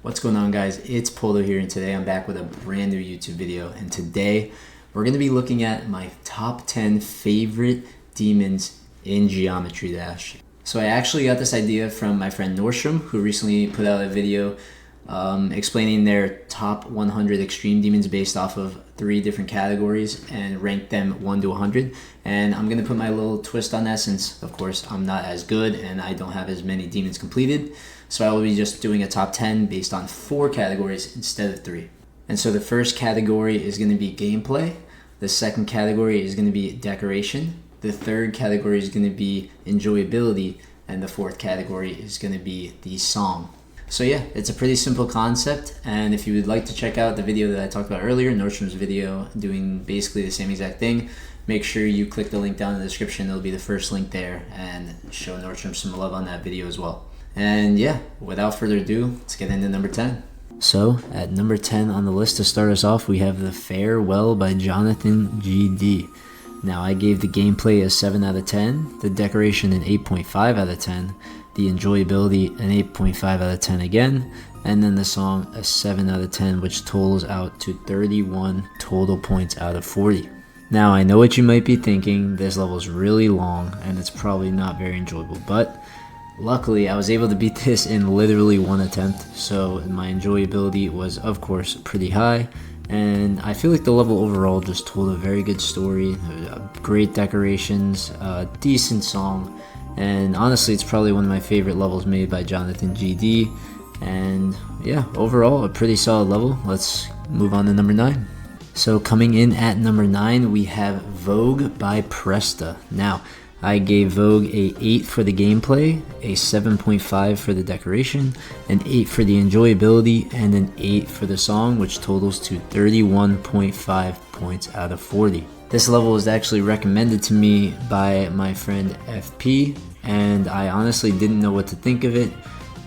What's going on, guys? It's Polo here, and today I'm back with a brand new YouTube video. And today we're going to be looking at my top 10 favorite demons in Geometry Dash. So I actually got this idea from my friend Nordstrom, who recently put out a video explaining their top 100 extreme demons based off of 3 different categories and ranked them 1 to 100. And I'm going to put my little twist on that since, of course, I'm not as good and I don't have as many demons completed. So I will be just doing a top 10 based on 4 categories instead of 3. And so the first category is going to be gameplay. The second category is going to be decoration. The third category is going to be enjoyability. And the fourth category is going to be the song. So yeah, it's a pretty simple concept, and if you would like to check out the video that I talked about earlier, Nordstrom's video doing basically the same exact thing, make sure you click the link down in the description. It'll be the first link there, and show Nordstrom some love on that video as well. And yeah, without further ado, let's get into number 10. So at number 10 on the list to start us off, we have The Farewell by Jonathan GD. Now I gave the gameplay a 7 out of 10, the decoration an 8.5 out of 10, the enjoyability an 8.5 out of 10 again, and then the song a 7 out of 10, which totals out to 31 total points out of 40. Now I know what you might be thinking, this level is really long and it's probably not very enjoyable, but luckily I was able to beat this in literally 1 attempt, so my enjoyability was of course pretty high, and I feel like the level overall just told a very good story, great decorations, decent song. And honestly, it's probably one of my favorite levels made by Jonathan GD. And yeah, overall, a pretty solid level. Let's move on to number 9. So coming in at number 9, we have Vogue by Presta. Now, I gave Vogue a 8 for the gameplay, a 7.5 for the decoration, an 8 for the enjoyability, and an 8 for the song, which totals to 31.5 points out of 40. This level was actually recommended to me by my friend FP, and I honestly didn't know what to think of it,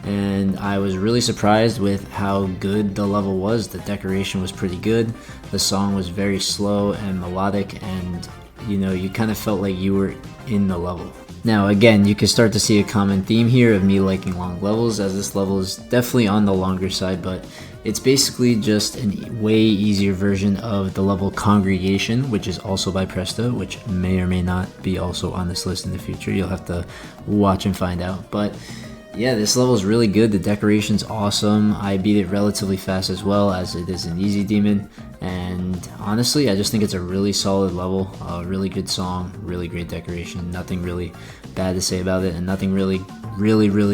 and I was really surprised with how good the level was. The decoration was pretty good, the song was very slow and melodic, and you kind of felt like you were in the level. Now again, you can start to see a common theme here of me liking long levels, as this level is definitely on the longer side, but it's basically just a way easier version of the level Congregation, which is also by Presta, which may or may not be also on this list in the future. You'll have to watch and find out. But yeah, this level is really good. The decoration's awesome. I beat it relatively fast as well, as it is an easy demon. And honestly, I just think it's a really solid level, a really good song, really great decoration. Nothing really bad to say about it, and nothing really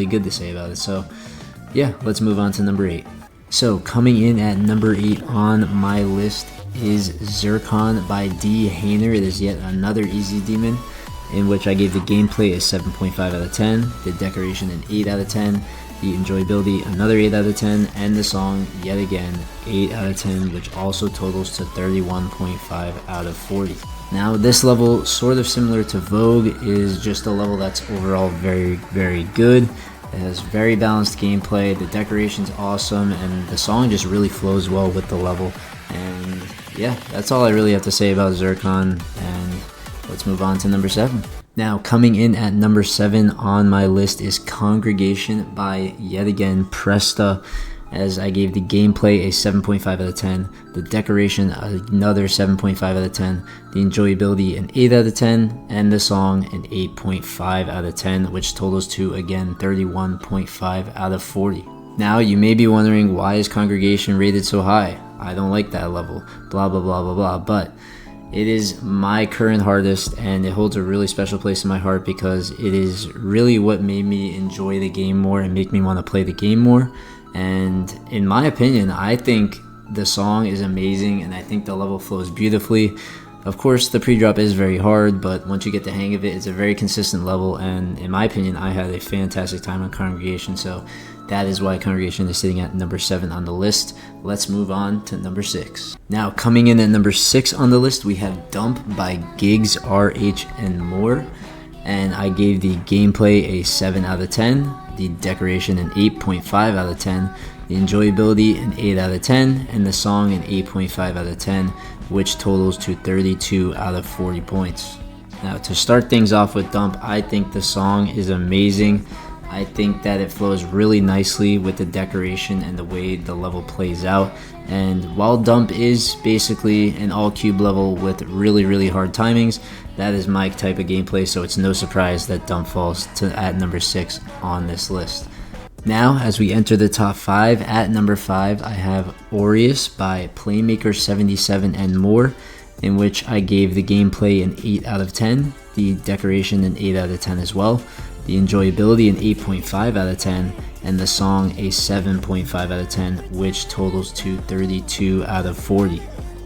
good to say about it. So yeah, let's move on to number 8. So coming in at number 8 on my list is Zircon by D. Hayner. It is yet another easy demon, in which I gave the gameplay a 7.5 out of 10, the decoration an 8 out of 10, the enjoyability another 8 out of 10, and the song yet again 8 out of 10, which also totals to 31.5 out of 40. Now this level, sort of similar to Vogue, is just a level that's overall very good. It has very balanced gameplay, the decoration's awesome, and the song just really flows well with the level. And yeah, that's all I really have to say about Zircon, and let's move on to number 7. Now coming in at number 7 on my list is Congregation by, yet again, Presta, as I gave the gameplay a 7.5 out of 10, the decoration another 7.5 out of 10, the enjoyability an 8 out of 10, and the song an 8.5 out of 10, which totals to, again, 31.5 out of 40. Now you may be wondering, why is Congregation rated so high? I don't like that level, blah blah blah blah blah, but it is my current hardest, and it holds a really special place in my heart because it is really what made me enjoy the game more and make me want to play the game more. And in my opinion, I think the song is amazing, and I think the level flows beautifully. Of course, the pre-drop is very hard, but once you get the hang of it, it's a very consistent level, and in my opinion, I had a fantastic time on Congregation, so that is why Congregation is sitting at number 7 on the list. Let's move on to number 6. Now, coming in at number 6 on the list, we have Dump by Gigs, RH, and More. And I gave the gameplay a 7 out of 10, the decoration an 8.5 out of 10, the enjoyability an 8 out of 10, and the song an 8.5 out of 10, which totals to 32 out of 40 points. Now, to start things off with Dump, I think the song is amazing. I think that it flows really nicely with the decoration and the way the level plays out. And while Dump is basically an all cube level with really hard timings, that is my type of gameplay, so it's no surprise that Dump falls at number 6 on this list. Now, as we enter the top 5, at number 5, I have Aureus by Playmaker77 and More, in which I gave the gameplay an 8 out of 10, the decoration an 8 out of 10 as well, the enjoyability an 8.5 out of 10, and the song a 7.5 out of 10, which totals to 32 out of 40.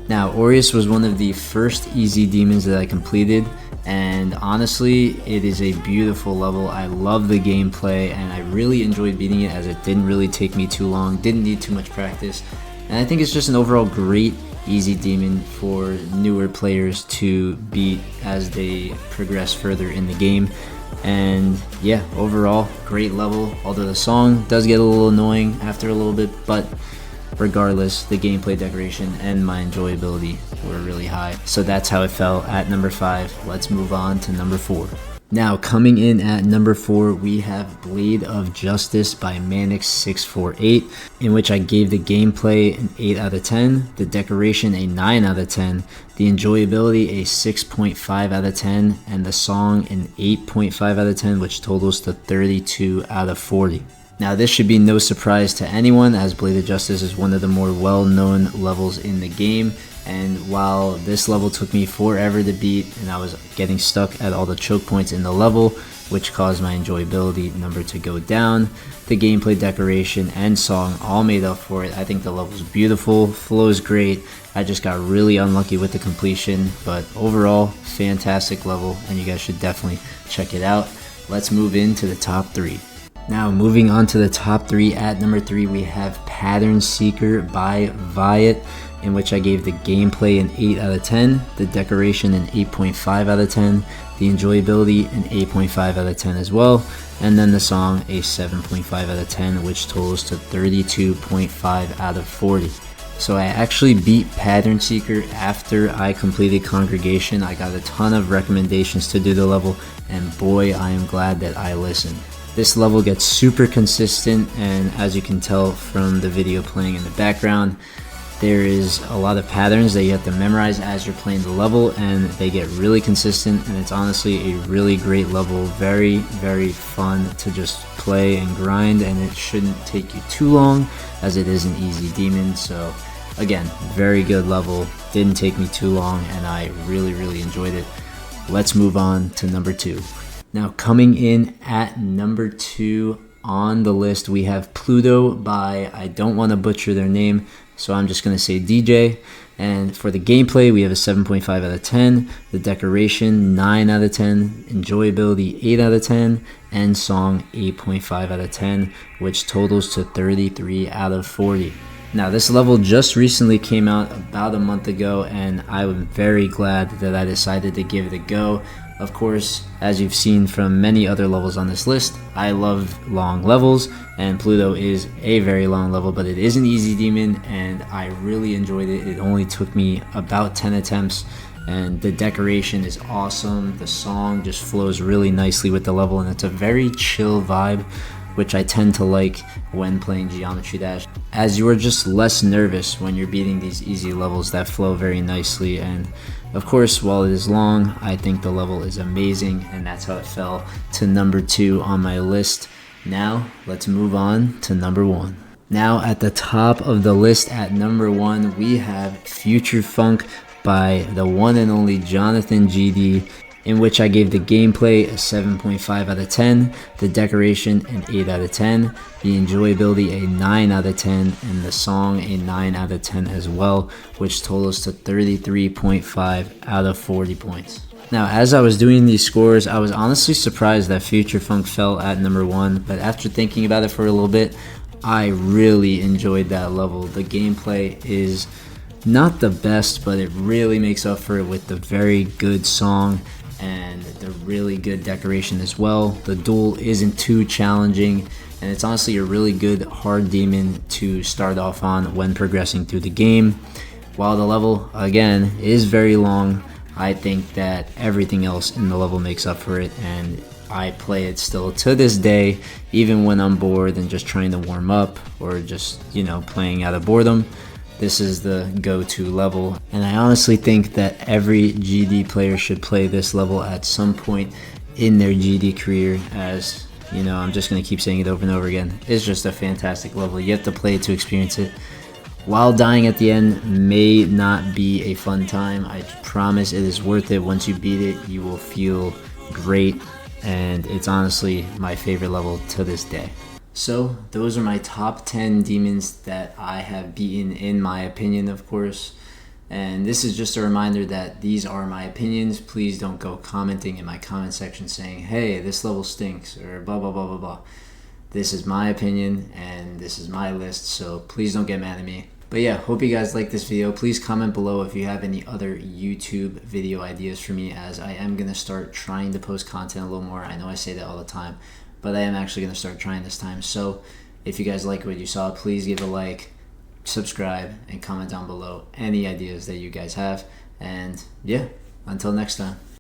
Now, Aureus was one of the first easy demons that I completed, and honestly, it is a beautiful level. I love the gameplay, and I really enjoyed beating it as it didn't really take me too long, didn't need too much practice, and I think it's just an overall great easy demon for newer players to beat as they progress further in the game. And yeah, overall great level, although the song does get a little annoying after a little bit, but regardless, the gameplay, decoration, and my enjoyability were really high. So that's how it fell at number 5. Let's move on to number 4. Now, coming in at number 4, we have Blade of Justice by Manix648, in which I gave the gameplay an 8 out of 10, the decoration a 9 out of 10, the enjoyability a 6.5 out of 10, and the song an 8.5 out of 10, which totals to 32 out of 40. Now, this should be no surprise to anyone, as Blade of Justice is one of the more well-known levels in the game. And while this level took me forever to beat, and I was getting stuck at all the choke points in the level, which caused my enjoyability number to go down, the gameplay, decoration, and song all made up for it. I think the level's beautiful, flows great. I just got really unlucky with the completion, but overall, fantastic level, and you guys should definitely check it out. Let's move into the top 3. Now, moving on to the top 3, at number 3, we have Pattern Seeker by Viet, in which I gave the gameplay an 8 out of 10, the decoration an 8.5 out of 10, the enjoyability an 8.5 out of 10 as well, and then the song a 7.5 out of 10, which totals to 32.5 out of 40. So I actually beat Pattern Seeker after I completed Congregation. I got a ton of recommendations to do the level, and boy, I am glad that I listened. This level gets super consistent, and as you can tell from the video playing in the background, there is a lot of patterns that you have to memorize as you're playing the level, and they get really consistent, and it's honestly a really great level. Very fun to just play and grind, and it shouldn't take you too long as it is an easy demon. So again, very good level, didn't take me too long, and I really enjoyed it. Let's move on to number 2. Now, coming in at number 2 on the list, we have Pluto by, I don't want to butcher their name, so I'm just going to say DJ. And for the gameplay, we have a 7.5 out of 10, the decoration 9 out of 10, enjoyability 8 out of 10, and song 8.5 out of 10, which totals to 33 out of 40. Now, this level just recently came out about a month ago, and I was very glad that I decided to give it a go. Of course, as you've seen from many other levels on this list, I love long levels, and Pluto is a very long level, but it is an easy demon, and I really enjoyed it. It only took me about 10 attempts, and the decoration is awesome. The song just flows really nicely with the level, and it's a very chill vibe, which I tend to like when playing Geometry Dash, as you are just less nervous when you're beating these easy levels that flow very nicely. And of course, while it is long, I think the level is amazing, and that's how it fell to number 2 on my list. Now, let's move on to number 1. Now, at the top of the list at number 1, we have Future Funk by the one and only Jonathan GD, in which I gave the gameplay a 7.5 out of 10, the decoration an 8 out of 10, the enjoyability a 9 out of 10, and the song a 9 out of 10 as well, which totals to 33.5 out of 40 points. Now, as I was doing these scores, I was honestly surprised that Future Funk fell at number 1, but after thinking about it for a little bit, I really enjoyed that level. The gameplay is not the best, but it really makes up for it with the very good song and the really good decoration as well. The duel isn't too challenging, and it's honestly a really good hard demon to start off on when progressing through the game. While the level, again, is very long, I think that everything else in the level makes up for it, and I play it still to this day, even when I'm bored and just trying to warm up or just, playing out of boredom. This is the go-to level, and I honestly think that every GD player should play this level at some point in their GD career. As I'm just going to keep saying it over and over again. It's just a fantastic level. You have to play it to experience it. While dying at the end may not be a fun time, I promise it is worth it. Once you beat it, you will feel great, and it's honestly my favorite level to this day. So those are my top 10 demons that I have beaten, in my opinion, of course. And this is just a reminder that these are my opinions. Please don't go commenting in my comment section saying, hey, this level stinks, or blah, blah, blah, blah, blah. This is my opinion, and this is my list, so please don't get mad at me. But yeah, hope you guys like this video. Please comment below if you have any other YouTube video ideas for me, as I am going to start trying to post content a little more. I know I say that all the time, but I am actually going to start trying this time. So if you guys like what you saw, please give a like, subscribe, and comment down below any ideas that you guys have. And yeah, until next time.